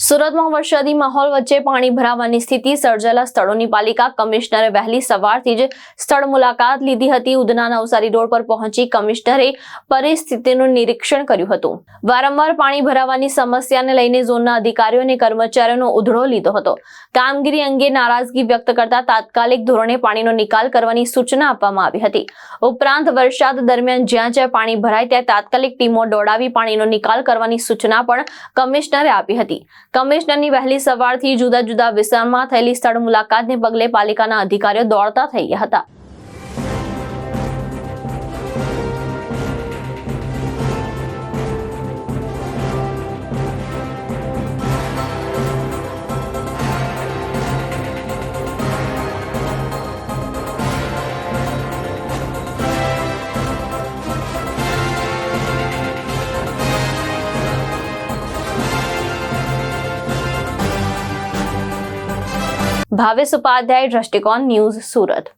સુરતમાં વરસાદી માહોલ વચ્ચે પાણી ભરાવાની સ્થિતિ સર્જાયેલા સ્થળોની પાલિકા કમિશનરે વહેલી સવારથી જ સ્થળ મુલાકાત લીધી હતી। ઉધના નવસારી રોડ પર પહોંચી કમિશનરે પરિસ્થિતિનું નિરીક્ષણ કર્યું હતું। વારંવાર પાણી ભરાવાની સમસ્યાને લઈને ઝોનના અધિકારીઓ અને કર્મચારીઓનો ઉધડો લીધો હતો। કામગીરી અંગે નારાજગી વ્યક્ત કરતા તાત્કાલિક ધોરણે પાણીનો નિકાલ કરવાની સૂચના આપવામાં આવી હતી। ઉપરાંત વરસાદ દરમિયાન જ્યાં જ્યાં પાણી ભરાય ત્યાં તાત્કાલિક ટીમો દોડાવી પાણીનો નિકાલ કરવાની સૂચના પણ કમિશનરે આપી હતી। કમિશનરની વહેલી સવારથી જુદા જુદા વિસ્તારમાં થયેલી સ્થળ મુલાકાતને પગલે પાલિકાના અધિકારીઓ દોડતા થઈ ગયા હતા। ભાવેશ ઉપાધ્યાય, દ્રષ્ટિકોણ ન્યૂઝ, સુરત।